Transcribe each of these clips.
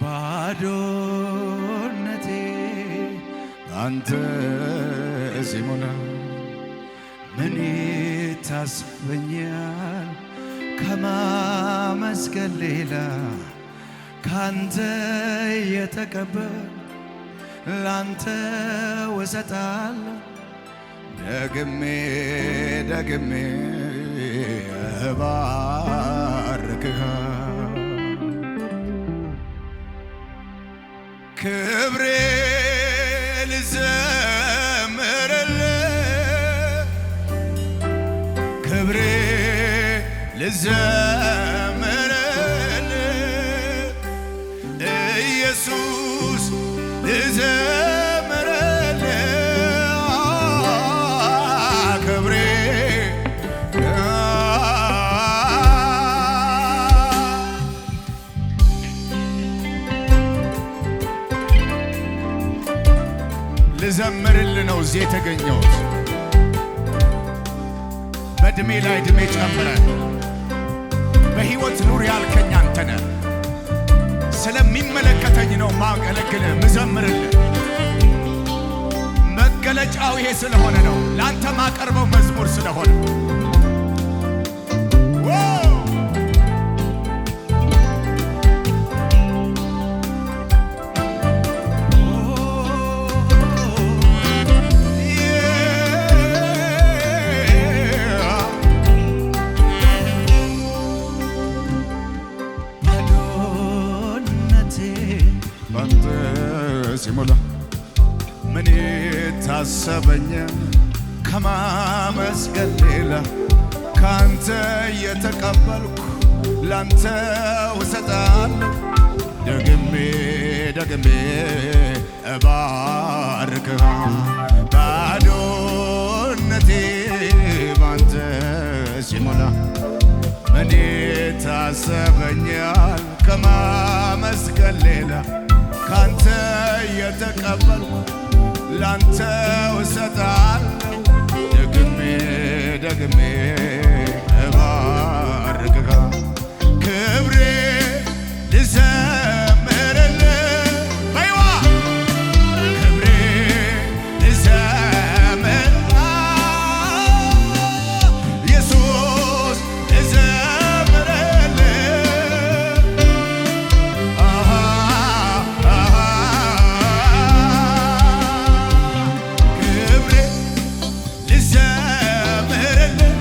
ባዶነቴ አንተ ሲሞላ ምን ይታሰበኛል ከማመስገን ሌላ ካንተ የተቀበል ላንተ እሰጣለሁ ደግሜ ደግሜ እባርክሃለሁ ክብሬ ልዘምርልህ ክብሬ ልዘምርልህ ኢየሱስ ልዘምርልህ ክብሬ ልዘምርልህ ነው እዚህ የተገኘሁት በእድሜ ላይ እድሜ ጨምረህ በሕይወት ኑር ያልከኝ አንተ ነህ ስለሚመለከተኝ ነው ማገለግልህ ምዘምርልህ መገለጫው ይሄ ስለሆነ ነው ላንተ ማቀርበው መዝሙር ስለሆነ ሲሞላ ምን ይታሰበኛል ከማመስገን ሌላ ካንተ የተቀበልኩ ላንተ እሰጣለሁ ደግሜ ደግሜ እባርክሃለሁ ባዶነቴ ባንተ ሲሞላ ምን ይታሰበኛል ከማመስገን ሌላ ካንተ የተቀበልኩ ላንተ እሰጣለሁ ደግሜ ደግሜ እባርክሃለሁ ክብሬ ልዘምርልህ በይዋ ክብሬ ልዘምርልህ ኢየሱስ ልዘምርልህ ክብሬ ልዘምርልህ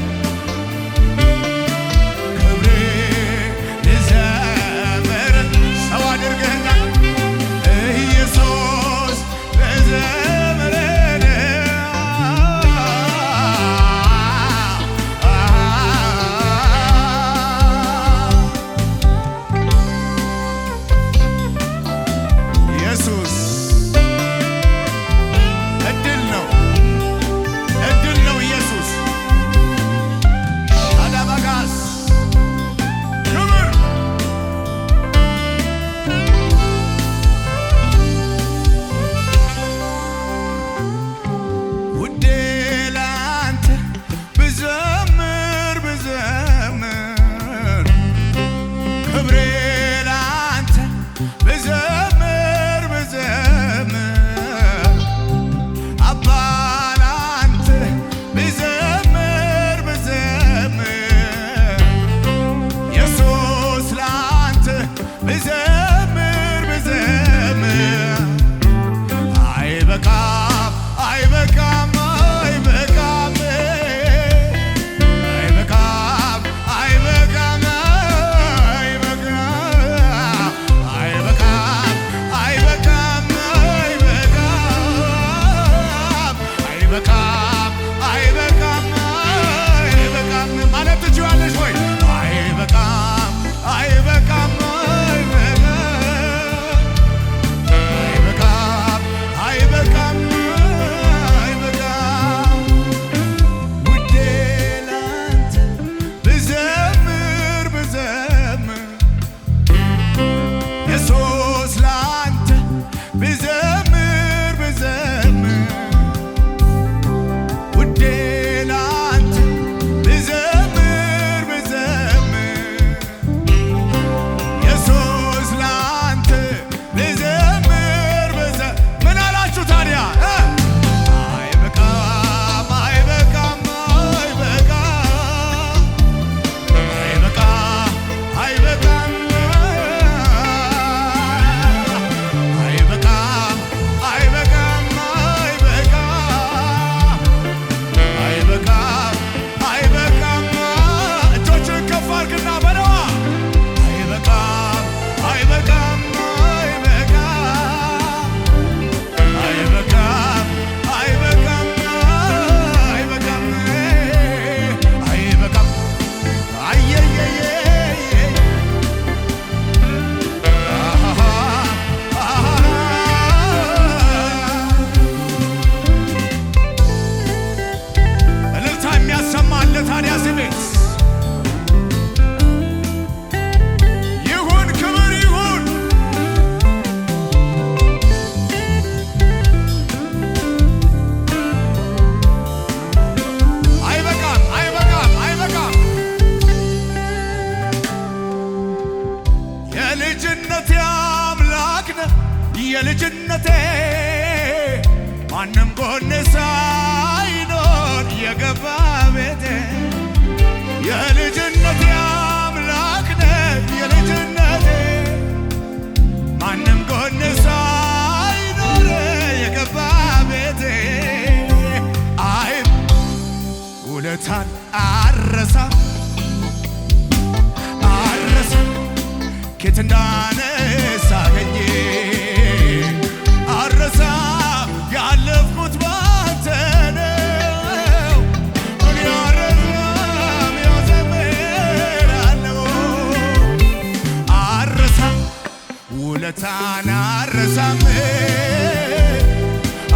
የልጅነቴ ማንም ጎኔ ሳይኖር የገባ ቤቴ የልጅነቴ አምላክ ነህ የልጅነቴ ማንም ጎኔ ሳይኖር የገባ ቤቴ አይም ውለታን አረሳም ኬት እንዳነሳኸኝ አረሳም ያለፍኩት ባንተ ነው እኔ አረሳም ያዘምራለሁ አረሳም ውለታን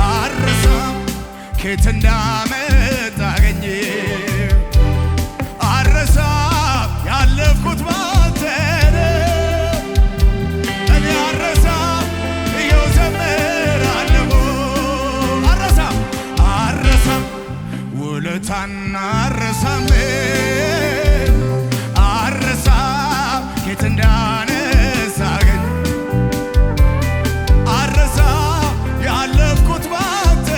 አረሳም ኬት እንዳመጣኸኝ አረሳም ያለፍኩት ባንተ ውለታን አረሳም ኬት እንዳነሳኸኝ አረሳም ያለፍኩት ባንተ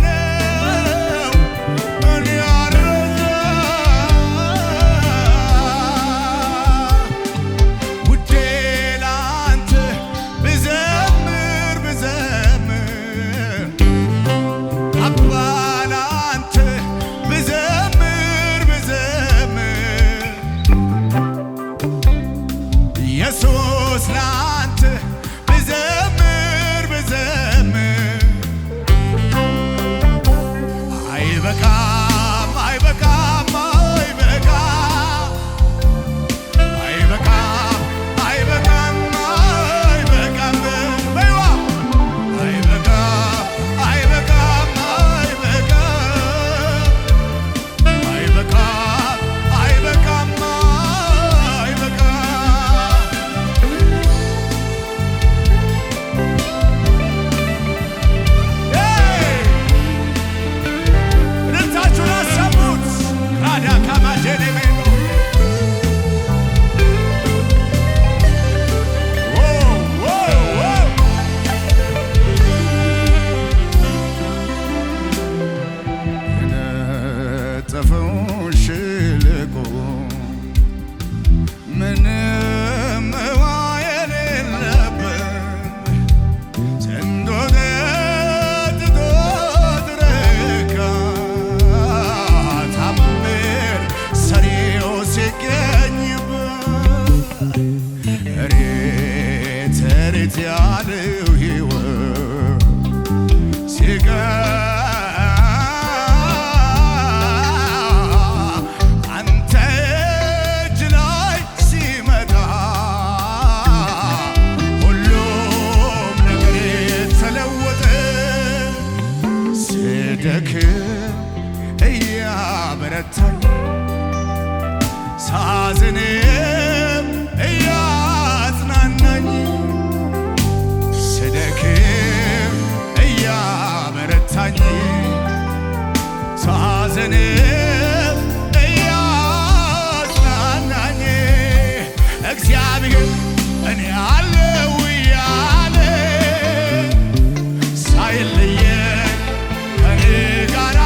ነው እኔ ውዴ ላንተ ብዘምር አባ ኢየሱስ ላንተ ብዘምር አይበቃም አይበቃም አይበቃም አይበቃም አይበቃም በይዋ አይበቃም አይበቃም አይበቃም አይበቃም ሸለቆ ምንም ውሃ የሌለበት ዘንዶ ጠጥቶ ረካ ታምር ሰሪው ሲገኝበት እሬት ያለው ሕይወት ስደክም እያበረታኝ ሳዝንም እያጽናናኝ ስደክም እያበረታኝ ሳዝንም እያጽናናኝ እግዚአብሔር እኔ አለው እያለ ሳይለየን ጋራ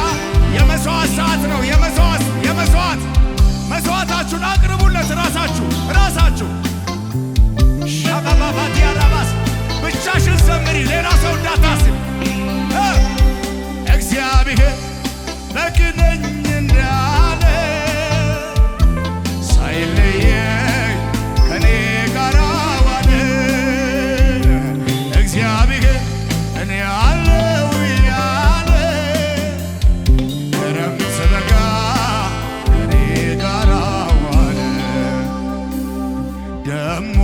የመስዋዕት ሰዓት ነው። መስዋዕታችሁን አቅርቡለት ራሳችሁ ሻባባዲያ ራባስ ብቻሽን ዘምሪ ሌላ ሰው እንዳታስብ እግዚአብሔር በቂ ነኝ እንዳለ ሳይለየኝ ከኔ ጋራ ዋለ እግዚአብሔር እኔ አለው እያለ ክረምት በጋ ከኔ ጋራ ዋለ ደሞ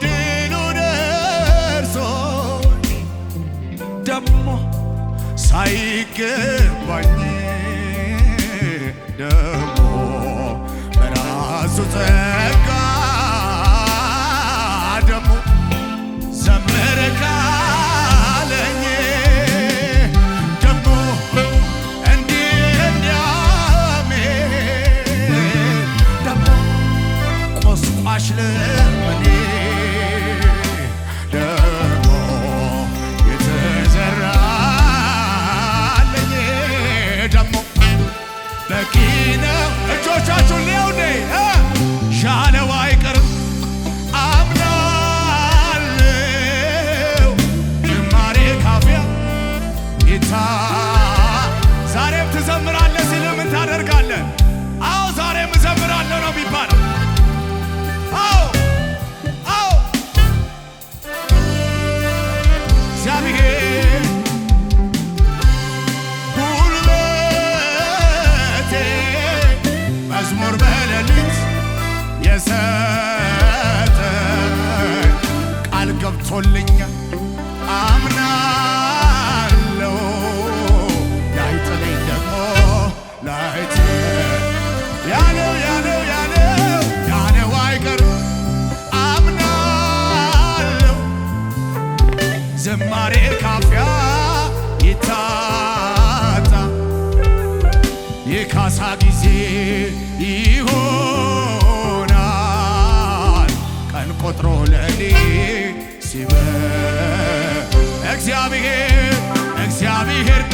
ድሉ ደርሶኝ ደሞ ሳይገባኝ ደሞ በራሱ ጸጋ ደሞ ዘምር ካለኝ ደሞ እንዲህ እንዲያሜን ደሞ ቆስቋሽ ለመኔ ደሞ ገብቶልኛል አምናለው ላይጥለኝ ደግሞ ላይጥለኝ ያለው አይቀርም አምናለው ዝማሬ ካፊያ ይታጣ የካሳ ጊዜ ይሆናል ቀን ቆጥሮ ለኔ ሲበ እግዚአብሔር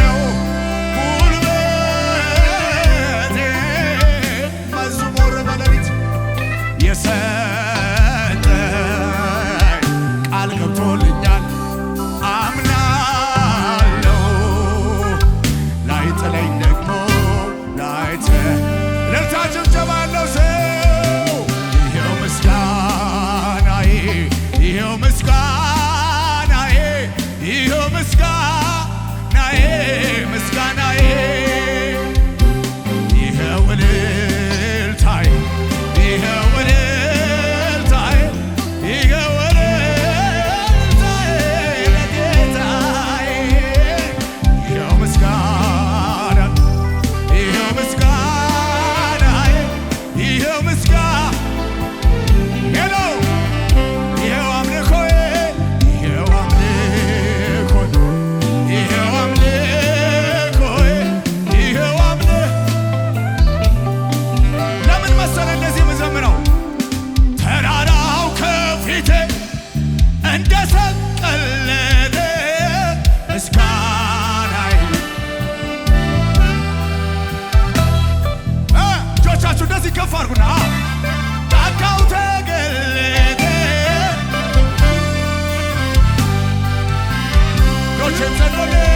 ነው ጉልበቴ መዝሙር በሌሊት የሰጠኝ ቃል ገብቶልኛል አምናለው ላይጥለኝ ደግሞ ለልታችን ጀባለው ሰው ይኸው ምስጋናዬ ይኸው ምስጋናዬ ይኸው ምስጋናዬ ምስጋናዬ ይኸው እልልታዬ ይኸው እልልታዬ ይኸው እልልታዬ ለጌታዬ ይኸው ምስጋና ይኸው ምስጋናዬ ይኸው ምስጋና ሄሎ ይኸው አምልኮዬ ይኸው አምልኮዬ ይኸው አምልኮዬ ይኸው ለምን መሰለ እንደዚህ የምዘምረው ተራራው ከፊቴ እንደ ሰቀለተ ምስጋናዬ እጆቻችሁ እንደዚህ ከፍ አድርጉና ጫካው ተገለጠ እግሮቼም ጸኑልኝ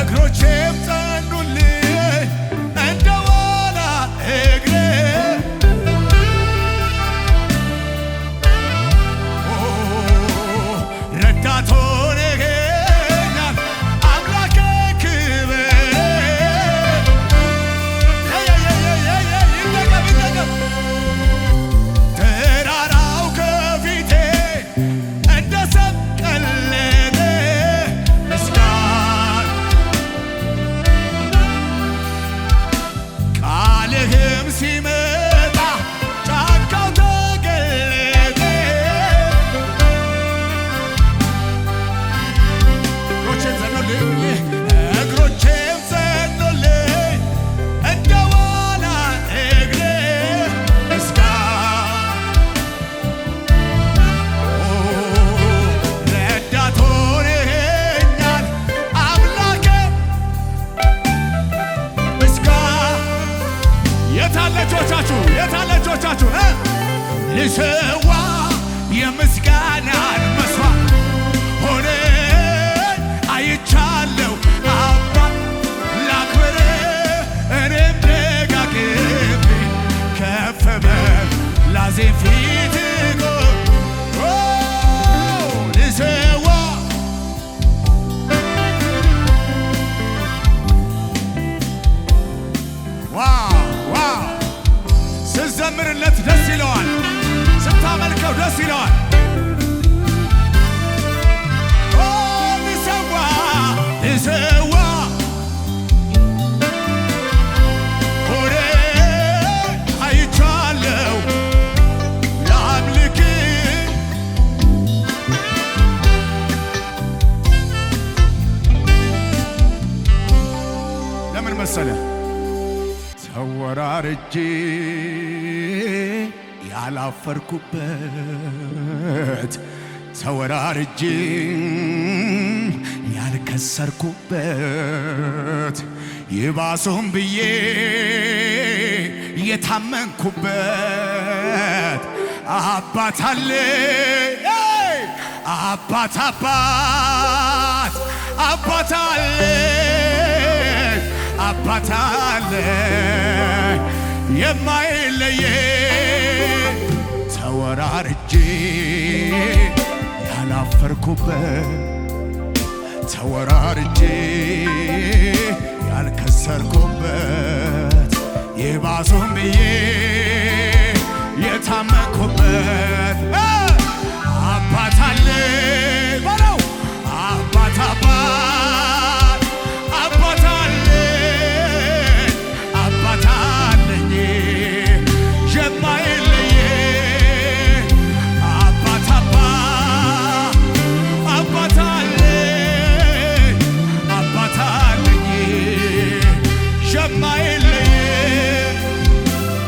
እግሮቼም ጸኑልኝ እንደ ዋላ እግሬ ረዳት ሆነኸኛል አምላኬ ክብር ይጠቀም ተራራው ከፊቴ እንደ ሰቀለተ ምስጋና ቃልህም ሲመጣ ጫካው ተገለጠ እግሮቼም ጸኑልኝ እንደ ዋላ እግሬ ረዳት ሆነኸኛል አምላኬ ምስጋና የታለ እጆቻችሁ ልሰዋ የምስጋናን መስዋዕት ሆነ አይቻለሁ አባ ላክብር እኔም ደጋግሜ ከፍ በል ላዜም ፊት ልሰዋ ዋው ስትዘምርለት ደስ ይለዋል ስታመልከው ደስ ይለዋል ልሰዋ ሆነ አይቻለሁ ለአምልክ ለምን መሰለ ተወራርጄ ያላፈርኩበት ተወራርጄ ያልከሰርኩበት ይባሱም ብዬ የታመንኩበት አባት አለ አባት አለ አባት አለ የማይለየ ተወራርጄ ያላፈርኩበት ተወራርጄ ያልከሰርኩበት ይባሱም ብዬ የታመንኩበት አባት አለ በለው አባት አባት አባት አለኝ አባት አለኝ የማይለይ አባት አባት አባት አለኝ አባት አለኝ የማይለይ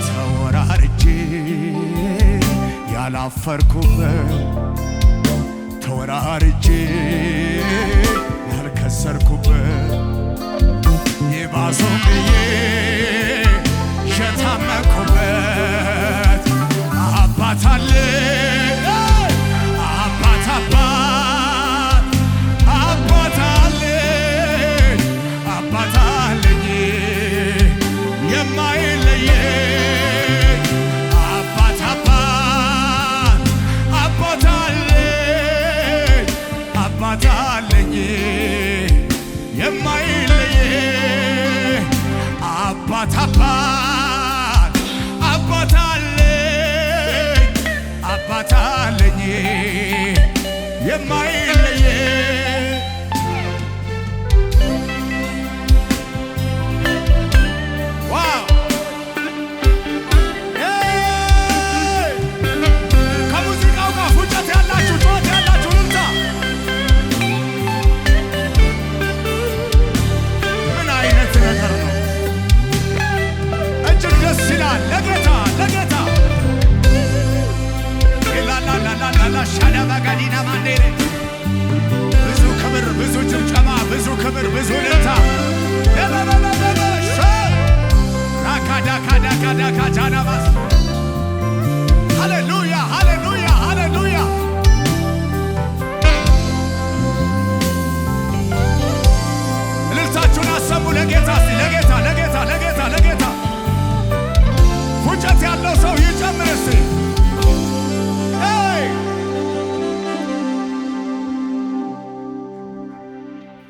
ተወራርጄ ያላፈርኩበት ተወራርጄ ያልከሰርኩበት ይባሰው ብዬ የታመንኩበት አባት አለኝ አባት አባት አባት አለኝ አባት አለኝ የማይለይ አባት አባት አባት አለኝ አባት አለኝ የማይለይ አባት አባት አባት አለኝ አባት አለኝ የማይለይ ዋው ከሙዚቃው ጋር ፉጨት ያላችሁ ጩኸት ያላችሁ ልምታ ምን አይነት ነገር ነው? እጅግ ደስ ይላል። ለጌታ ለጌታ ላላላላላ ሻዳባጋዲና ማንዴሬ ብዙ ክብር፣ ብዙ ጭብጨባ፣ ብዙ ክብር፣ ብዙ ልልታ ራካዳካዳካዳካጃናባስ ሃሌሉያ ሃሌሉያ ሃሌሉያ እልልታችሁን አሰሙ ለጌታ እስቲ ለጌታ ለጌታ ለጌታ ለጌታ ፉጨት ያለው ሰው ይጨምር እስቲ